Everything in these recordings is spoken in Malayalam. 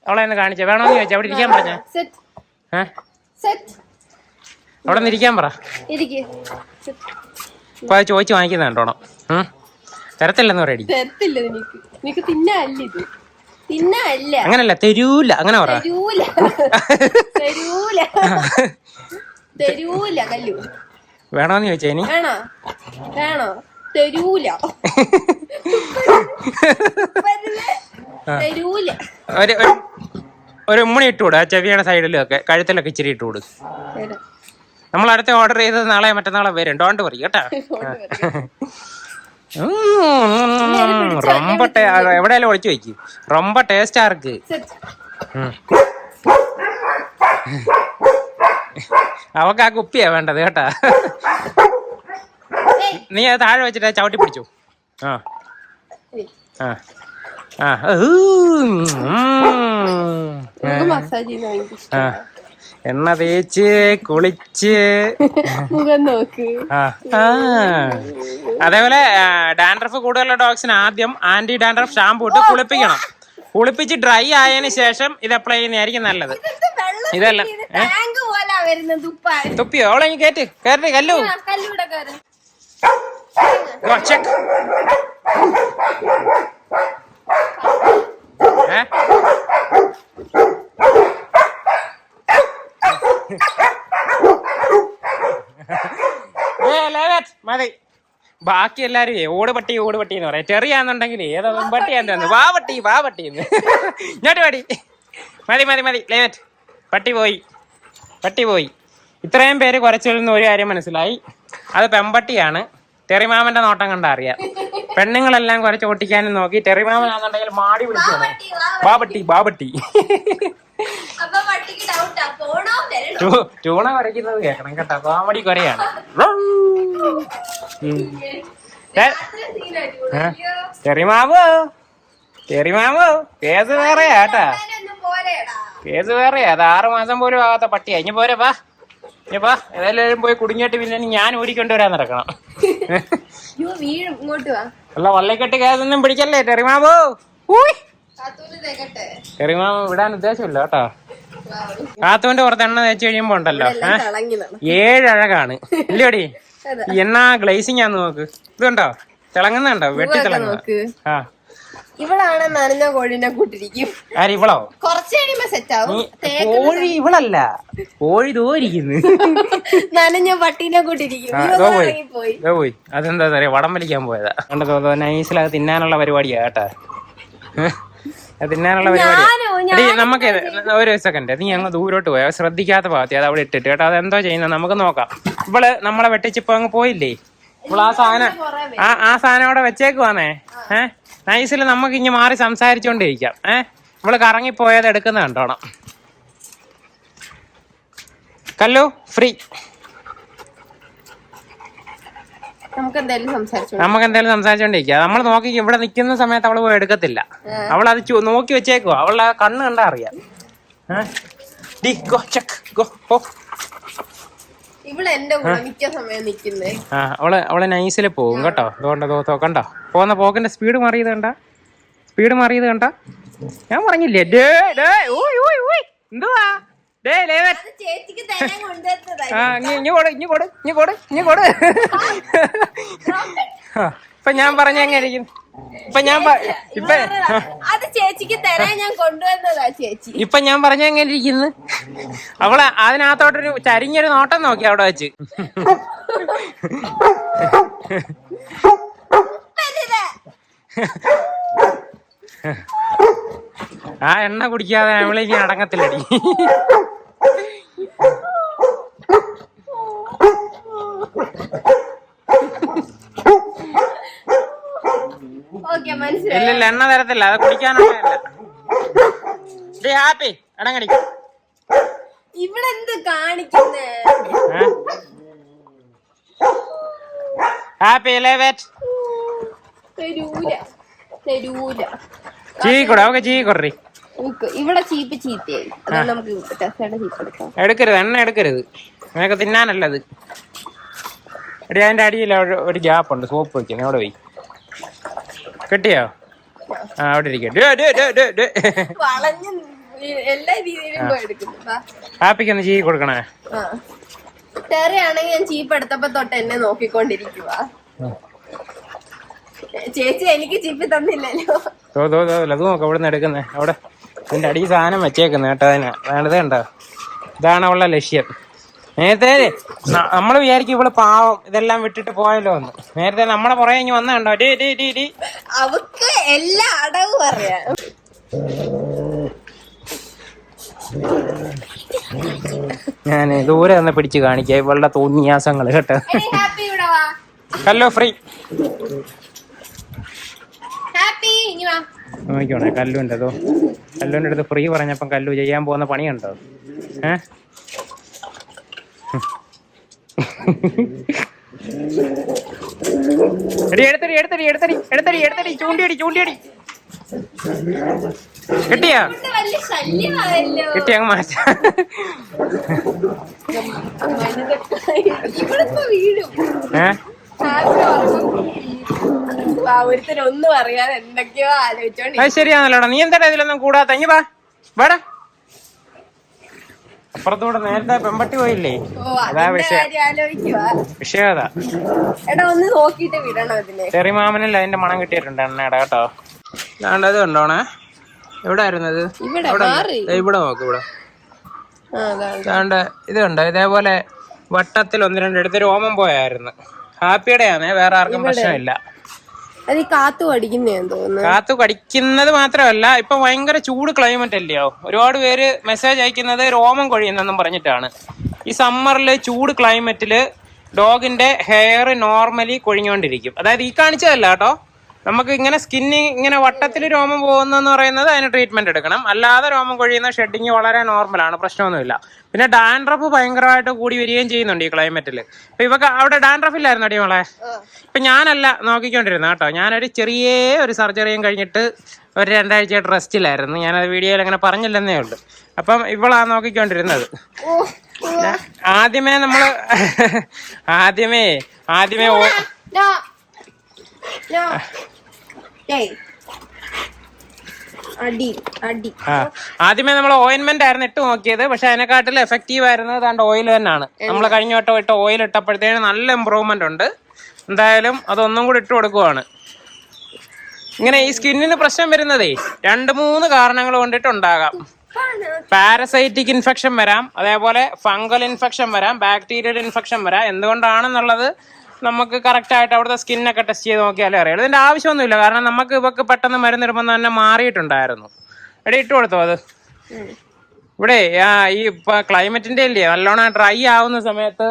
അവളെ ഒന്ന് കാണിച്ച വേണോന്ന് ചോദിച്ചാ അവിടെ ഇരിക്കാൻ പറഞ്ഞ അവിടെ നിന്ന് ഇരിക്കാൻ പറ. ഇപ്പൊ അത് ചോദിച്ചു വാങ്ങിക്കുന്ന കണ്ടോണം. തരത്തില്ലെന്ന് പറയടി. അങ്ങനല്ല തരൂല അങ്ങനെ പറ. വേണോന്ന് ചോദിച്ചാ ഇനി ഒരു ഉമ്മണി ഇട്ടുകൂടാ ചെവിയുടെ സൈഡിലും ഒക്കെ കഴുത്തിലൊക്കെ ഇച്ചിരി ഇട്ടുകൂടും. നമ്മൾ അടുത്ത ഓർഡർ ചെയ്തത് നാളെ മറ്റന്നാളെ വരും. ഡോണ്ട് വറി കേട്ടാ. ரொம்ப എവിടെയാലും ഒളിച്ചു വയ്ക്കും. ரொம்ப ടേസ്റ്റാ ഇருக்கு. അവക്ക് ആ കുപ്പിയാ വേണ്ടത് കേട്ടാ. നീ അത് താഴെ വെച്ചിട്ട് ചവിട്ടി പിടിച്ചു. എണ്ണ തേച്ച് കുളിച്ച് അതേപോലെ ഡാൻഡ്രഫ് കൂടുതലുള്ള ഡോഗ്സിന് ആദ്യം ആന്റി ഡാൻഡ്രഫ് ഷാമ്പൂ ഇട്ട് കുളിപ്പിക്കണം. കുളിപ്പിച്ച് ഡ്രൈ ആയതിനു ശേഷം ഇത് അപ്ലൈ ചെയ്യുന്നതായിരിക്കും നല്ലത്. ഇതല്ല തുപ്പിയോ അവളെ കേറ്റ് കയറി കല്ലു മതി. ബാക്കി എല്ലാരും ഓട് പട്ടി എന്ന് പറയാം. ചെറിയാന്നുണ്ടെങ്കിൽ ഏതോ പട്ടിയാന്ന് തോന്നുന്നു. വാ പട്ടിന്ന് ഇങ്ങോട്ട് പടി. മതി ലേവറ്റ്. പട്ടി പോയി. ഇത്രയും പേര് കുറച്ചിരുന്ന ഒരു കാര്യം മനസ്സിലായി. അത് പെമ്പട്ടിയാണ്. ടെറിമാമന്റെ നോട്ടം കണ്ടാ അറിയാം. പെണ്ണുങ്ങളെല്ലാം കുറച്ച് ഓട്ടിക്കാനും നോക്കി. ടെറിമാമനാന്നുണ്ടെങ്കിൽ മാടി വിളിക്കുകയാണ് ബാബട്ടി. ടൂണ കുറയ്ക്കുന്നത് കേക്കണം കേട്ടോ. കോമഡി കുറയാണ്. ടെറിമാമോ കേസ് വേറെയാ കേട്ടാ. കേസ് വേറെയാ. അത് 6 മാസം പോലും ആകാത്ത പട്ടിയാ. ഇനി പോരെ വാ ഏതായാലും പോയി കുടുങ്ങിയിട്ട് പിന്നെ ഞാൻ ഊരിക്കൊണ്ട് വരാൻ നടക്കണം. അല്ല വള്ളിക്കെട്ട് കേസൊന്നും പിടിക്കല്ലേ ടെറിമാമോ. ടെറിമാമോ വിടാൻ ഉദ്ദേശമില്ല കേട്ടോ. കാത്തുവിന്റെ പുറത്ത് എണ്ണ തേച്ച് കഴിയുമ്പോ ഉണ്ടല്ലോ 7 അഴകാണ് ഇല്ലടി. എന്നാ ഗ്ലേസിംഗ് ആന്ന് നോക്ക്. ഇതുണ്ടോ തിളങ്ങുന്നുണ്ടോ? വെട്ടി തിളങ്ങുന്ന. ഇവളാണ് നനഞ്ഞ കോഴിനെ കൂട്ടിരിക്കും. ഇവളോ? കുറച്ച് കഴിയുമ്പോ സെറ്റ് ആവും. കോഴി ഇവളല്ല, കോഴി തോരിക്കുന്നു. നനഞ്ഞ പട്ടീനെ കൂട്ടിരിക്കും. പോയി. അതെന്താ പറയാ, വടം വലിക്കാൻ പോയതാ. കണ്ടോ നൈസിലത് തിന്നാനുള്ള പരിപാടിയാ കേട്ടാ. തിന്നാനുള്ള പരിപാടി. നമുക്ക് ഒരു സെക്കൻഡ് നീ അങ്ങ് ദൂരോട്ട് പോയാ ശ്രദ്ധിക്കാത്ത ഭാഗത്തി അത് അവിടെ ഇട്ടിട്ട് കേട്ടോ. അതെന്തോ ചെയ്യുന്നത് നമുക്ക് നോക്കാം. ഇവള് നമ്മളെ വെട്ടിച്ചിപ്പോ അങ്ങ് പോയില്ലേ. ഇപ്പോൾ ആ സാധനം അവിടെ വെച്ചേക്കുവാന്നേ. നൈസിൽ നമുക്ക് ഇനി മാറി സംസാരിച്ചോണ്ടിരിക്കാം. നമ്മള് കറങ്ങിപ്പോയത് എടുക്കുന്ന കണ്ടോണം. കല്ലു ഫ്രീ. നമുക്ക് എന്തായാലും സംസാരിച്ചോണ്ടിരിക്കുക. നമ്മൾ നോക്കി ഇവിടെ നിൽക്കുന്ന സമയത്ത് അവള് പോയി എടുക്കത്തില്ല. അവളത് നോക്കി വെച്ചേക്കുവാ. അവളുടെ കണ്ണ് കണ്ടാ അറിയാം. അവള് നൈസില് പോകും കേട്ടോ. അതുകൊണ്ട് കണ്ടോ പോകുന്ന പോക്കിന്റെ സ്പീഡ് മാറിയത് കണ്ട. ഞാൻ പറഞ്ഞില്ലേ എന്തുവാ ഇപ്പൊ ഞാൻ പറഞ്ഞ എങ്ങനെ ഇരിക്കും. ഇപ്പൊ ഞാൻ പറഞ്ഞ എങ്ങനെ ഇരിക്കുന്നു. അവള് അതിനകത്തോട്ടൊരു ചരിഞ്ഞൊരു നോട്ടം നോക്കി അവിടെ വെച്ച്. ആ എണ്ണ കുടിക്കാതെ അവളേക്ക് അടങ്ങത്തില്ലടി. ഇല്ല എണ്ണ തരത്തില്ല, അത് കുടിക്കാനുള്ളതല്ല. ഹാപ്പി അടങ്ങടി. ഇവിടെ എന്ത് കാണിക്കുന്നേ? ഹാപ്പി ചീക്കൊട അവക്ക് ചീക്കൊറി. ഇവിടെ ചീപ്പ് ചീത്തയായി. എടുക്കരുത്, എണ്ണ എടുക്കരുത്. നിനക്ക് തിന്നാനല്ലത്. എടി അതിന്റെ അടിയിൽ ഒരു ഗ്യാപ്പ് ഉണ്ട്, സോപ്പ് വെക്കുന്നത്. അവിടെ പോയി കിട്ടിയോ? അവിടെ ഇരിക്കട്ടെ. എല്ലാ രീതിയിലും പോയി എടുക്കുന്നു. ഹാപ്പിക്കൊന്ന് ചീ കൊടുക്കണേ. ടെറി ആണെങ്കിൽ ഞാൻ ചീപ്പ് എടുത്തപ്പോ തൊട്ട് എന്നെ നോക്കിക്കൊണ്ടിരിക്കുക. ചേച്ചി എനിക്ക് ചീപ്പ് തന്നില്ലല്ലോ. അത് നോക്ക അവിടെ നിന്ന് എടുക്കുന്നേ. അവിടെ അതിന്റെ അടിയിൽ സാധനം വെച്ചേക്കുന്നു കേട്ടോ. അതിനത് കണ്ടോ, ഇതാണ് അവളുടെ ലക്ഷ്യം. നേരത്തെ നമ്മള് വിചാരിക്കും ഇവള് പാവം ഇതെല്ലാം വിട്ടിട്ട് പോയല്ലോ എന്ന്. നേരത്തെ നമ്മളെ പുറകെ ഇനി വന്ന കണ്ടോ, അവക്ക് എല്ലാ അടവും അറിയാം. ഞാൻ ദൂരെ നിന്ന് പിടിച്ച് കാണിക്കാം ഇവളുടെ തോന്നിയാസങ്ങള് കേട്ടോ. കല്ലോ ഫ്രീ നോക്കിക്കോണേ. കല്ലുവിൻ്റെ കല്ലുവിൻ്റെ അടുത്ത് ഫ്രീ പറഞ്ഞപ്പം കല്ലു ചെയ്യാൻ പോകുന്ന പണിയുണ്ടോ? എടുത്തടി ചൂണ്ടിയടി കിട്ടിയാ കിട്ടി അങ്ങ് മാറ്റാ. ഒരുത്തരൊന്നും അറിയാതെ എന്തൊക്കെയോ ആലോചിച്ചോണ്ട്. അത് ശരിയാണല്ലോടാ. നീ എന്താ ഇതിലൊന്നും കൂടാത്ത ഇങ്ങ വാടാ. അപ്പുറത്തൂടെ നേരത്തെ പെമ്പട്ടി പോയില്ലേ, അതാ വിഷയം അതാ. ഒന്ന് നോക്കിട്ട് വിടണം ഇതിനെ. ചെറിമാമനല്ലേ അതിന്റെ മണം കിട്ടിയിട്ടുണ്ട് എണ്ണയുടെ കേട്ടോ. അത് കണ്ടോണേ. എവിടെ ആയിരുന്നത്? ഇവിടെ നോക്ക്. ഇവിടെ ഇത് കണ്ടോ, ഇതേപോലെ വട്ടത്തിൽ 1-2 രോമം പോയായിരുന്നു. ഹാപ്പിയുടെ ആണേ, വേറെ ആർക്കും പ്രശ്നമില്ല. കാത്തു കടിക്കുന്നതെന്ന് തോന്നുന്നു. കാത്തു കടിക്കുന്നത് മാത്രമല്ല, ഇപ്പൊ ഭയങ്കര ചൂട് ക്ലൈമറ്റ് അല്ലയോ. ഒരുപാട് പേര് മെസ്സേജ് അയക്കുന്നത് രോമം കൊഴിയുന്നെന്നും പറഞ്ഞിട്ടാണ്. ഈ സമ്മറില് ചൂട് ക്ലൈമറ്റില് ഡോഗിന്റെ ഹെയർ നോർമലി കൊഴിഞ്ഞുകൊണ്ടിരിക്കും. അതായത് ഈ കാണിച്ചതല്ല കേട്ടോ. നമുക്ക് ഇങ്ങനെ സ്കിന്നി ഇങ്ങനെ വട്ടത്തിൽ രോമം പോകുന്നെന്ന് പറയുന്നത് അതിന് ട്രീറ്റ്മെന്റ് എടുക്കണം. അല്ലാതെ രോമം കൊഴിയുന്ന ഷെഡിങ് വളരെ നോർമലാണ്, പ്രശ്നമൊന്നുമില്ല. പിന്നെ ഡാൻഡ്രഫ് ഭയങ്കരമായിട്ട് കൂടി വരികയും ചെയ്യുന്നുണ്ട് ഈ ക്ലൈമറ്റിൽ. ഇപ്പൊ ഇവക്ക് അവിടെ ഡാൻഡ്രഫ് ഇല്ലായിരുന്നു അടിയോളെ. ഇപ്പൊ ഞാനല്ല നോക്കിക്കൊണ്ടിരുന്നത് കേട്ടോ. ഞാനൊരു ഒരു സർജറിയും കഴിഞ്ഞിട്ട് ഒരു 2 ആഴ്ചയായിട്ട് റെസ്റ്റിലായിരുന്നു. ഞാനത് വീഡിയോയിൽ അങ്ങനെ പറഞ്ഞില്ലെന്നേ ഉള്ളൂ. അപ്പം ഇവളാ നോക്കിക്കൊണ്ടിരുന്നത്. ആദ്യമേ ആദ്യമേ നമ്മൾ ഓയിൻമെന്റ് ആയിരുന്നു ഇട്ട് നോക്കിയത്. പക്ഷെ അതിനെക്കാട്ടിൽ എഫക്റ്റീവ് ആയിരുന്നത് ദാണ്ട് ഓയിൽ തന്നെയാണ്. നമ്മൾ കഴിഞ്ഞ വട്ടം ഇട്ട് ഓയിൽ ഇട്ടപ്പോഴത്തേന് നല്ല ഇമ്പ്രൂവ്മെന്റ് ഉണ്ട്. എന്തായാലും അതൊന്നും കൂടി ഇട്ട് കൊടുക്കുവാണ്. ഇങ്ങനെ ഈ സ്കിന്നിന് പ്രശ്നം വരുന്നതേ 2-3 കാരണങ്ങൾ കൊണ്ടിട്ടുണ്ടാകാം. പാരസൈറ്റിക് ഇൻഫെക്ഷൻ വരാം, അതേപോലെ ഫംഗൽ ഇൻഫെക്ഷൻ വരാം, ബാക്ടീരിയൽ ഇൻഫെക്ഷൻ വരാം. എന്തുകൊണ്ടാണെന്നുള്ളത് നമുക്ക് കറക്റ്റായിട്ട് അവിടുത്തെ സ്കിന്നൊക്കെ ടെസ്റ്റ് ചെയ്ത് നോക്കിയാലേ അറിയാം. ഇതിന്റെ ആവശ്യമൊന്നുമില്ല, കാരണം നമുക്ക് ഇവക്ക് പെട്ടെന്ന് മരുന്നിടുമ്പോൾ തന്നെ മാറിയിട്ടുണ്ടായിരുന്നു. എടി ഇട്ട് കൊടുത്തോ അത്. ഇവിടെ ഈ ഇപ്പൊ ക്ലൈമറ്റിന്റെ അല്ലേ, നല്ലോണം ഡ്രൈ ആവുന്ന സമയത്ത്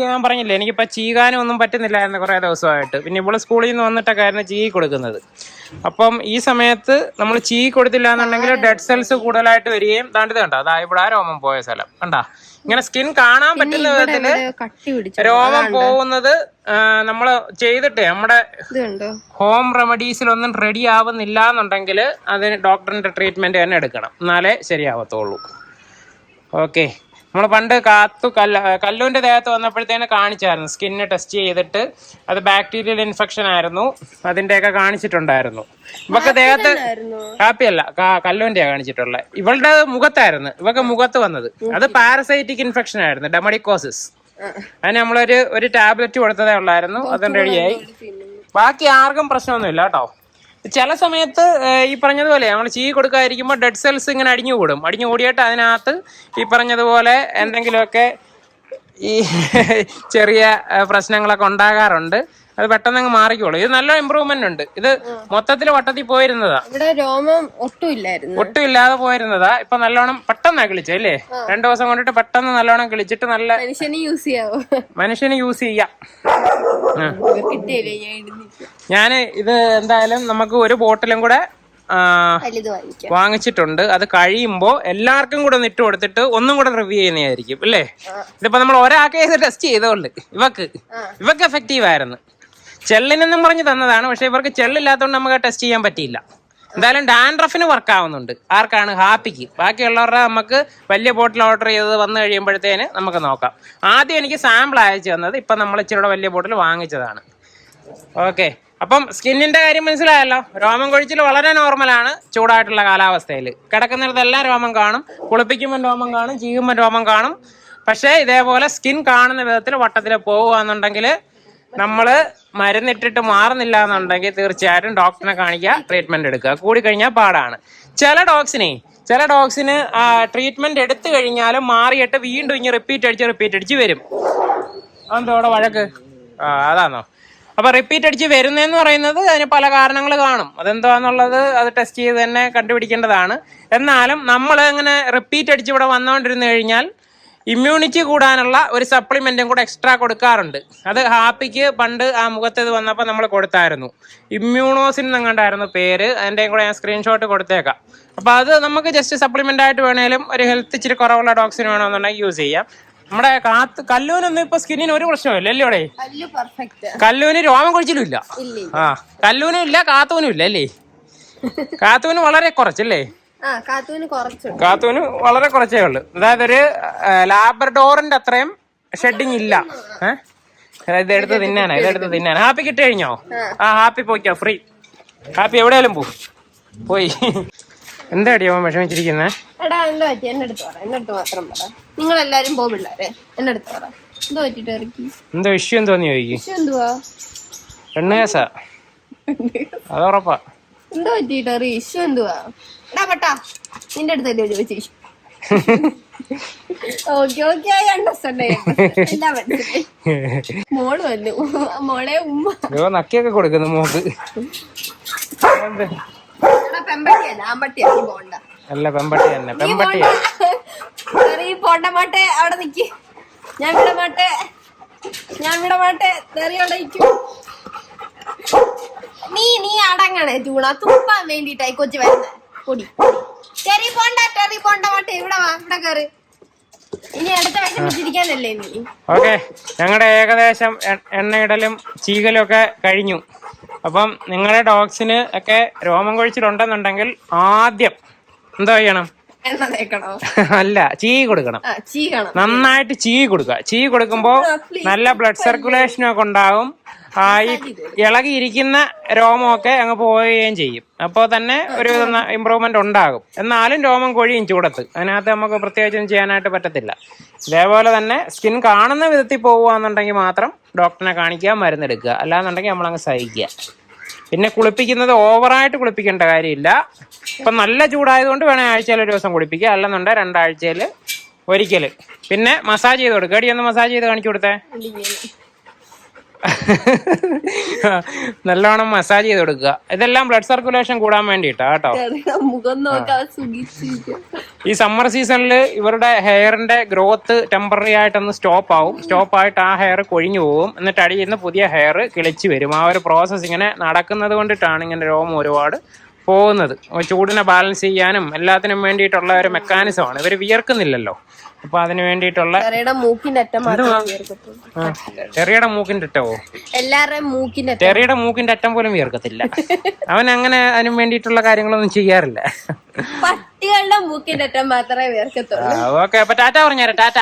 ഞാൻ പറഞ്ഞില്ലേ, എനിക്കിപ്പോ ചീകാനും ഒന്നും പറ്റുന്നില്ലായിരുന്നു കുറെ ദിവസമായിട്ട്. പിന്നെ ഇപ്പോൾ സ്കൂളിൽ നിന്ന് വന്നിട്ടൊക്കെ ആയിരുന്നു ചീകി കൊടുക്കുന്നത്. അപ്പം ഈ സമയത്ത് നമ്മൾ ചീകി കൊടുത്തില്ല എന്നുണ്ടെങ്കിൽ ഡെഡ് സെൽസ് കൂടുതലായിട്ട് വരികയും ദാണ്ട് കണ്ടോ, അതാ ഇവിടെ രോമം പോയ സ്ഥലം കണ്ടാ. ഇങ്ങനെ സ്കിൻ കാണാൻ പറ്റുന്ന വിധത്തില് രോമം പോകുന്നത് നമ്മൾ ചെയ്തിട്ട് നമ്മുടെ ഹോം റെമഡീസിലൊന്നും റെഡി ആവുന്നില്ല എന്നുണ്ടെങ്കിൽ അതിന് ഡോക്ടറിന്റെ ട്രീറ്റ്മെന്റ് തന്നെ എടുക്കണം, എന്നാലേ ശരിയാവത്തുള്ളൂ. ഓക്കെ. നമ്മൾ പണ്ട് കല്ലുവിന്റെ ദേഹത്ത് വന്നപ്പോഴത്തേന് കാണിച്ചായിരുന്നു, സ്കിന്ന് ടെസ്റ്റ് ചെയ്തിട്ട് അത് ബാക്ടീരിയൽ ഇൻഫെക്ഷൻ ആയിരുന്നു, അതിന്റെയൊക്കെ കാണിച്ചിട്ടുണ്ടായിരുന്നു. ഇവക്ക് ദേഹത്ത് ഹാപ്പിയല്ല, കല്ലുവിന്റെയാ കാണിച്ചിട്ടുള്ളത്. ഇവളുടെ മുഖത്തായിരുന്നു, ഇവക്ക് മുഖത്ത് വന്നത് അത് പാരസൈറ്റിക് ഇൻഫെക്ഷൻ ആയിരുന്നു, ഡെമഡിക്കോസിസ്. അതിന് നമ്മളൊരു ടാബ്ലറ്റ് കൊടുത്തതേ ഉള്ളായിരുന്നു, അതും റെഡിയായി. ബാക്കി ആർക്കും പ്രശ്നമൊന്നുമില്ല കേട്ടോ. ചില സമയത്ത് ഈ പറഞ്ഞതുപോലെ നമ്മൾ ചീ കൊടുക്കാതിരിക്കുമ്പോൾ ഡെഡ് സെൽസ് ഇങ്ങനെ അടിഞ്ഞു കൂടിയിട്ട് അതിനകത്ത് ഈ പറഞ്ഞതുപോലെ എന്തെങ്കിലുമൊക്കെ ഈ ചെറിയ പ്രശ്നങ്ങളൊക്കെ ഉണ്ടാകാറുണ്ട്. അത് പെട്ടെന്ന് അങ്ങ് മാറിക്കോളൂ. ഇത് നല്ല ഇമ്പ്രൂവ്മെന്റ് ഉണ്ട്. ഇത് മൊത്തത്തിൽ വട്ടത്തിൽ പോയിരുന്നതാ, ഒട്ടും ഇല്ലാതെ പോയിരുന്നതാ. ഇപ്പൊ നല്ലോണം പെട്ടെന്നാ കിളിച്ചേ അല്ലേ. 2 ദിവസം കൊണ്ടിട്ട് പെട്ടെന്ന് നല്ലോണം കിളിച്ചിട്ട് നല്ല മനുഷ്യന് യൂസ് ചെയ്യാം. ഞാന് ഇത് എന്തായാലും നമുക്ക് ഒരു ബോട്ടിലും കൂടെ വാങ്ങിച്ചിട്ടുണ്ട്. അത് കഴിയുമ്പോ എല്ലാവർക്കും കൂടെ ഒന്ന് ഇട്ട് കൊടുത്തിട്ട് ഒന്നും കൂടെ റിവ്യൂ ചെയ്യുന്നതായിരിക്കും അല്ലേ. ഇതിപ്പോ നമ്മൾ ഒരാൾക്ക് ഇത് ടെസ്റ്റ് ചെയ്തോണ്ട് ഇവക്ക് എഫക്റ്റീവ് ആയിരുന്നു. ചെള്ളിനെന്നും പറഞ്ഞ് തന്നതാണ്, പക്ഷെ ഇവർക്ക് ചെള്ളില്ലാത്തതുകൊണ്ട് നമുക്ക് ടെസ്റ്റ് ചെയ്യാൻ പറ്റിയില്ല. എന്തായാലും ഡാൻഡ്രഫിന് വർക്ക് ആവുന്നുണ്ട്. ആർക്കാണ്? ഹാപ്പിക്ക്. ബാക്കിയുള്ളവരുടെ നമുക്ക് വലിയ ബോട്ടിൽ ഓർഡർ ചെയ്തത് വന്നു കഴിയുമ്പോഴത്തേന് നമുക്ക് നോക്കാം. ആദ്യം എനിക്ക് സാമ്പിൾ അയച്ചു തന്നത്, ഇപ്പം നമ്മൾ ഇച്ചിരി വലിയ ബോട്ടിൽ വാങ്ങിച്ചതാണ്. ഓക്കെ. അപ്പം സ്കിന്നിന്റെ കാര്യം മനസ്സിലായല്ലോ. രോമം കൊഴിച്ചിൽ വളരെ നോർമലാണ് ചൂടായിട്ടുള്ള കാലാവസ്ഥയിൽ. കിടക്കുന്നിടത്തെല്ലാം രോമം കാണും, കുളിപ്പിക്കുമ്പോൾ രോമം കാണും, ചീകുമ്പോൾ രോമം കാണും. പക്ഷേ ഇതേപോലെ സ്കിൻ കാണുന്ന വിധത്തിൽ വട്ടത്തിൽ പോകുകയെന്നുണ്ടെങ്കിൽ നമ്മൾ മരുന്നിട്ടിട്ട് മാറുന്നില്ല എന്നുണ്ടെങ്കിൽ തീർച്ചയായിട്ടും ഡോക്ടറിനെ കാണിക്കുക, ട്രീറ്റ്മെന്റ് എടുക്കുക. കൂടിക്കഴിഞ്ഞാൽ പാടാണ്. ചില ഡോഗ്സിന് ട്രീറ്റ്മെന്റ് എടുത്തു കഴിഞ്ഞാലും മാറിയിട്ട് വീണ്ടും ഇങ്ങനെ റിപ്പീറ്റ് അടിച്ച് വരും. അതെന്തോ അവിടെ വഴക്ക്? അതാണോ? അപ്പൊ റിപ്പീറ്റ് അടിച്ച് വരുന്നതെന്ന് പറയുന്നത് അതിന് പല കാരണങ്ങൾ കാണും. അതെന്താന്നുള്ളത് അത് ടെസ്റ്റ് ചെയ്ത് തന്നെ കണ്ടുപിടിക്കേണ്ടതാണ്. എന്നാലും നമ്മൾ ഇങ്ങനെ റിപ്പീറ്റ് അടിച്ച് ഇവിടെ വന്നുകൊണ്ടിരുന്നു കഴിഞ്ഞാൽ ഇമ്മ്യൂണിറ്റി കൂടാനുള്ള ഒരു സപ്ലിമെന്റും കൂടെ എക്സ്ട്രാ കൊടുക്കാറുണ്ട്. അത് ഹാപ്പിക്ക് പണ്ട് ആ മുഖത്തേത് വന്നപ്പോൾ നമ്മൾ കൊടുത്തായിരുന്നു. ഇമ്മ്യൂണോസിൻ എന്നെങ്ങാണ്ടായിരുന്നു പേര്. അതിൻ്റെയും കൂടെ ഞാൻ സ്ക്രീൻഷോട്ട് കൊടുത്തേക്കാം. അപ്പോൾ അത് നമുക്ക് ജസ്റ്റ് സപ്ലിമെന്റ് ആയിട്ട് വേണേലും ഒരു ഹെൽത്ത് ഇച്ചിരി കുറവുള്ള ഡോഗ്സിന് വേണമെന്നുണ്ടെങ്കിൽ യൂസ് ചെയ്യാം. നമ്മുടെ കല്ലൂനൊന്നും ഇപ്പൊ സ്കിന്നിന് ഒരു പ്രശ്നമില്ല അല്ലേ? അവിടെ കല്ലൂന് രോമം കൊഴിച്ചിലും ഇല്ല. കല്ലൂനും ഇല്ല, കാത്തൂനും ഇല്ല അല്ലേ? കാത്തൂന് വളരെ കുറച്ചല്ലേ? കാത്തൂന് വളരെ കുറച്ചേ ഉള്ളു. അതായത് ഒരു ലാബ്രഡോറിന്റെ അത്രയും ഷെഡിങ് ഇല്ല. ഇതെടുത്ത് തിന്നാനാ. ഹാപ്പി കിട്ടി കഴിഞ്ഞോ? ഹാപ്പി പോയിക്കോ, ഫ്രീ. ഹാപ്പി എവിടെയാലും പോയി. എന്താ അടിയോ വിഷമിച്ചിരിക്കുന്നേ? എടാ എന്താ പറ്റി? എന്റെ അടുത്ത് മാത്രം പറ. നിങ്ങൾ എല്ലാരും പോവില്ലാരെ എന്റെ അടുത്ത് പറ. എന്താ പറ്റിട്ട് ഇറക്കി? എന്താ ഇഷ്യൂ എന്തോന്ന് ചോദിക്കും. എന്തുവാ? പെണ്ണുകേസാ, അത് ഉറപ്പാ. എന്താ പറ്റിട്ട് അറിയ? ഇഷ്യൂ എന്തുവാ? എടാ പട്ടാ, നിന്റെ അടുത്തല്ലേ ചോദിച്ചു. മോള് വന്നു. മോളെ ഉമ്മ നക്കിയൊക്കെ കൊടുക്കുന്നു മോക്ക്. അല്ല പെമ്പട്ടി തന്നെ, പെമ്പട്ടിയാ. പോണ്ട മാട്ടെ, അവിടെ നിക്ക്. ഞാൻ വിട മാട്ടെ. നീ അടങ്ങണേ ചൂണ. തുപ്പാൻ വേണ്ടിട്ടായി കൊച്ചു വരുന്നത്. പൊടി ടെറി പോണ്ട മാട്ടെ. ഇവിടെ വാ, ഇവിടെ കയറി. ഇനി അടുത്ത വശം വെച്ചിരിക്കാനല്ലേ നീ? ഓക്കെ, ഞങ്ങളുടെ ഏകദേശം എണ്ണയിടലും ചീകലും ഒക്കെ കഴിഞ്ഞു. അപ്പം നിങ്ങളുടെ ഡോഗ്സിന് ഒക്കെ രോമം കൊഴിച്ചിലുണ്ടെന്നുണ്ടെങ്കിൽ ആദ്യം എന്താ ചെയ്യണം? എണ്ണ തേക്കണോ? അല്ല, ചീ കൊടുക്കണം. നന്നായിട്ട് ചീ കൊടുക്കുക. ചീ കൊടുക്കുമ്പോൾ നല്ല ബ്ലഡ് സർക്കുലേഷനും ഒക്കെ ഉണ്ടാകും. ഈ ഇളകിയിരിക്കുന്ന രോമമൊക്കെ അങ്ങ് പോവുകയും ചെയ്യും. അപ്പോൾ തന്നെ ഒരു ഇമ്പ്രൂവ്മെന്റ് ഉണ്ടാകും. എന്നാലും രോമം കൊഴിയും ചൂടത്ത്. അതിനകത്ത് നമുക്ക് പ്രത്യേകിച്ചൊന്നും ചെയ്യാനായിട്ട് പറ്റത്തില്ല. ഇതേപോലെ തന്നെ സ്കിൻ കാണുന്ന വിധത്തിൽ പോകുകയെന്നുണ്ടെങ്കിൽ മാത്രം ഡോക്ടറിനെ കാണിക്കുക, മരുന്നെടുക്കുക. അല്ലാന്നുണ്ടെങ്കിൽ നമ്മളങ്ങ് സഹിക്കുക. പിന്നെ കുളിപ്പിക്കുന്നത് ഓവറായിട്ട് കുളിപ്പിക്കേണ്ട കാര്യമില്ല. ഇപ്പം നല്ല ചൂടായതുകൊണ്ട് വേണേൽ ആഴ്ചയിൽ ഒരു ദിവസം കുളിപ്പിക്കുക. അല്ലെന്നുണ്ടെങ്കിൽ 2 ആഴ്ചയിൽ ഒരിക്കൽ. പിന്നെ മസാജ് ചെയ്ത് കൊടുക്കുക. എടി ഒന്ന് മസാജ് ചെയ്ത് കാണിച്ചു കൊടുത്തേ. നല്ലോണം മസാജ് ചെയ്ത് കൊടുക്കുക. ഇതെല്ലാം ബ്ലഡ് സർക്കുലേഷൻ കൂടാൻ വേണ്ടിയിട്ടാ കേട്ടോ. ഈ സമ്മർ സീസണിൽ ഇവരുടെ ഹെയറിന്റെ ഗ്രോത്ത് ടെമ്പററി ആയിട്ടൊന്ന് സ്റ്റോപ്പ് ആവും. സ്റ്റോപ്പായിട്ട് ആ ഹെയർ കൊഴിഞ്ഞു പോകും. എന്നിട്ട് അടിയിൽ നിന്ന് പുതിയ ഹെയർ കിളിച്ച് വരും. ആ ഒരു പ്രോസസ്സ് ഇങ്ങനെ നടക്കുന്നത് കൊണ്ടിട്ടാണ് ഇങ്ങനെ രോമം ഒരുപാട് പോകുന്നത്. ചൂടിനെ ബാലൻസ് ചെയ്യാനും എല്ലാത്തിനും വേണ്ടിയിട്ടുള്ള ഒരു മെക്കാനിസമാണ്. ഇവർ വിയർക്കുന്നില്ലല്ലോ. അപ്പൊ അതിന് വേണ്ടിയിട്ടുള്ള ചെറിയുടെ മൂക്കിന്റെ അറ്റമോ? ചെറിയുടെ മൂക്കിന്റെ അറ്റം പോലും വിയർക്കത്തില്ല. അവൻ അങ്ങനെ അതിന് വേണ്ടിയിട്ടുള്ള കാര്യങ്ങളൊന്നും ചെയ്യാറില്ല. പട്ടികളുടെ മൂക്കിന്റെ അറ്റം മാത്രമേ വിയർക്കത്തുള്ളൂ. ഓക്കെ, അപ്പൊ ടാറ്റ പറഞ്ഞേരാ. ടാറ്റ.